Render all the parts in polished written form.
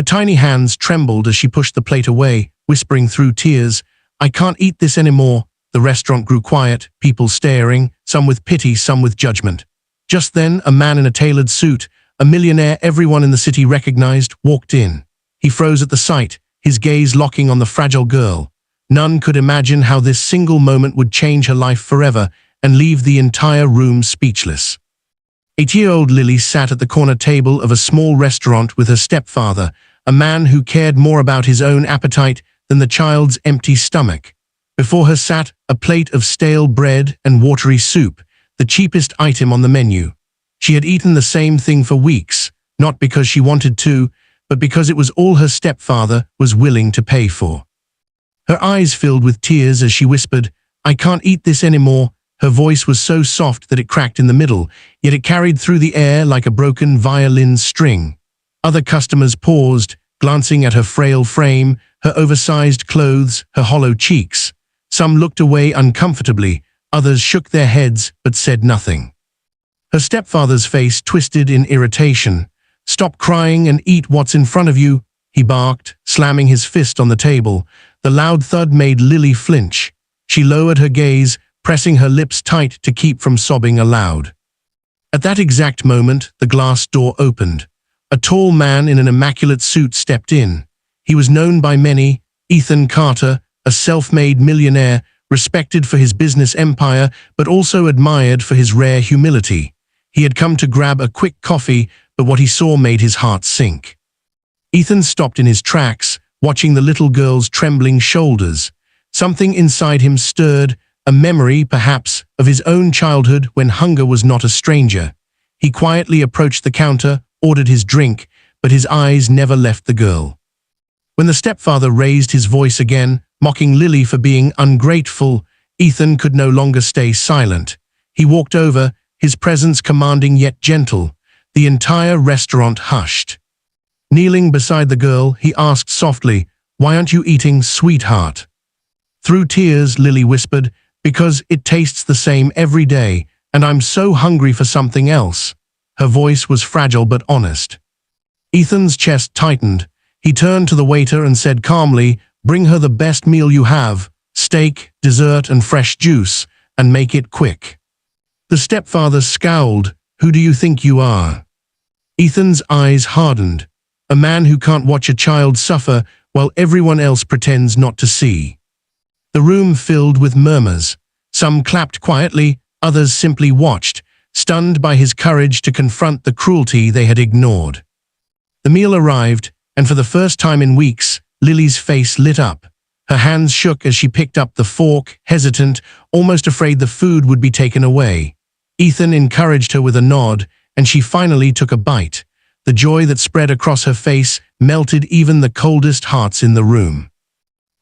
Her tiny hands trembled as she pushed the plate away, whispering through tears, "I can't eat this anymore." The restaurant grew quiet, people staring, some with pity, some with judgment. Just then, a man in a tailored suit, a millionaire everyone in the city recognized, walked in. He froze at the sight, his gaze locking on the fragile girl. None could imagine how this single moment would change her life forever and leave the entire room speechless. 8-year-old Lily sat at the corner table of a small restaurant with her stepfather, a man who cared more about his own appetite than the child's empty stomach. Before her sat a plate of stale bread and watery soup, the cheapest item on the menu. She had eaten the same thing for weeks, not because she wanted to, but because it was all her stepfather was willing to pay for. Her eyes filled with tears as she whispered, "I can't eat this anymore." Her voice was so soft that it cracked in the middle, yet it carried through the air like a broken violin string. Other customers paused, glancing at her frail frame, her oversized clothes, her hollow cheeks. Some looked away uncomfortably, others shook their heads but said nothing. Her stepfather's face twisted in irritation. "Stop crying and eat what's in front of you," he barked, slamming his fist on the table. The loud thud made Lily flinch. She lowered her gaze, pressing her lips tight to keep from sobbing aloud. At that exact moment, the glass door opened. A tall man in an immaculate suit stepped in. He was known by many, Ethan Carter, a self-made millionaire, respected for his business empire, but also admired for his rare humility. He had come to grab a quick coffee, but what he saw made his heart sink. Ethan stopped in his tracks, watching the little girl's trembling shoulders. Something inside him stirred, a memory, perhaps, of his own childhood when hunger was not a stranger. He quietly approached the counter, ordered his drink, but his eyes never left the girl. When the stepfather raised his voice again, mocking Lily for being ungrateful, Ethan could no longer stay silent. He walked over, his presence commanding yet gentle. The entire restaurant hushed. Kneeling beside the girl, he asked softly, "Why aren't you eating, sweetheart?" Through tears, Lily whispered, "Because it tastes the same every day, and I'm so hungry for something else." Her voice was fragile but honest. Ethan's chest tightened. He turned to the waiter and said calmly, "Bring her the best meal you have, steak, dessert, and fresh juice, and make it quick." The stepfather scowled. "Who do you think you are?" Ethan's eyes hardened. A man who can't watch a child suffer while everyone else pretends not to see. The room filled with murmurs. Some clapped quietly, others simply watched, stunned by his courage to confront the cruelty they had ignored. The meal arrived, and for the first time in weeks, Lily's face lit up. Her hands shook as she picked up the fork, hesitant, almost afraid the food would be taken away. Ethan encouraged her with a nod, and she finally took a bite. The joy that spread across her face melted even the coldest hearts in the room.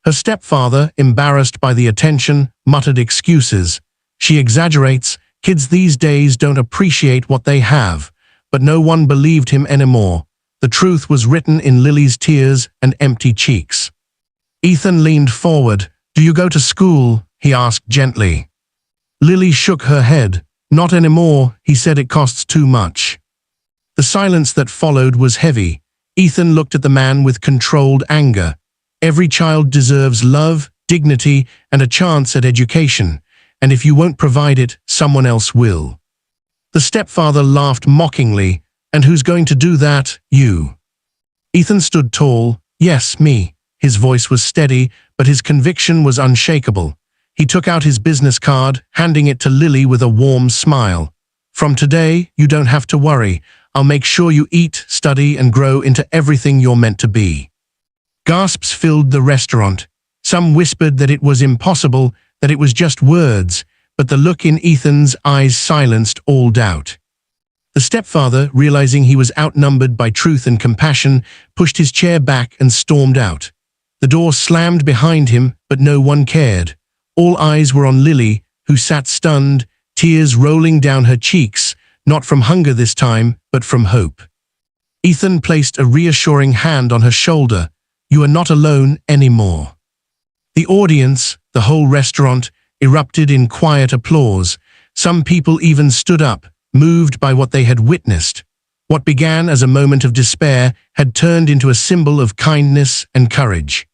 Her stepfather, embarrassed by the attention, muttered excuses. "She exaggerates. Kids these days don't appreciate what they have." But no one believed him anymore. The truth was written in Lily's tears and empty cheeks. Ethan leaned forward. "Do you go to school?" he asked gently. Lily shook her head. "Not anymore," he said. "It costs too much." The silence that followed was heavy. Ethan looked at the man with controlled anger. Every child deserves love, dignity, and a chance at education, and if you won't provide it, someone else will. The stepfather laughed mockingly. "And who's going to do that? You." Ethan stood tall. "Yes, me." His voice was steady, but his conviction was unshakable. He took out his business card, handing it to Lily with a warm smile. "From today, you don't have to worry. I'll make sure you eat, study, and grow into everything you're meant to be." Gasps filled the restaurant. Some whispered that it was impossible, that it was just words, but the look in Ethan's eyes silenced all doubt. The stepfather, realizing he was outnumbered by truth and compassion, pushed his chair back and stormed out. The door slammed behind him, but no one cared. All eyes were on Lily, who sat stunned, tears rolling down her cheeks, not from hunger this time, but from hope. Ethan placed a reassuring hand on her shoulder. "You are not alone anymore." The audience, the whole restaurant, erupted in quiet applause. Some people even stood up, moved by what they had witnessed. What began as a moment of despair had turned into a symbol of kindness and courage.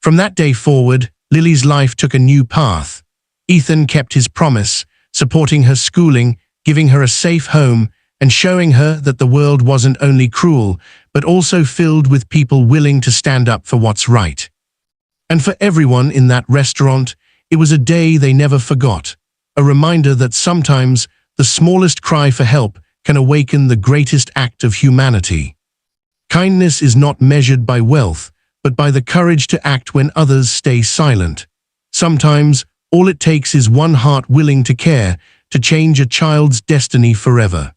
From that day forward, Lily's life took a new path. Ethan kept his promise, supporting her schooling, giving her a safe home, and showing her that the world wasn't only cruel, but also filled with people willing to stand up for what's right. And for everyone in that restaurant, it was a day they never forgot, a reminder that sometimes the smallest cry for help can awaken the greatest act of humanity. Kindness is not measured by wealth, but by the courage to act when others stay silent. Sometimes, all it takes is one heart willing to care, to change a child's destiny forever.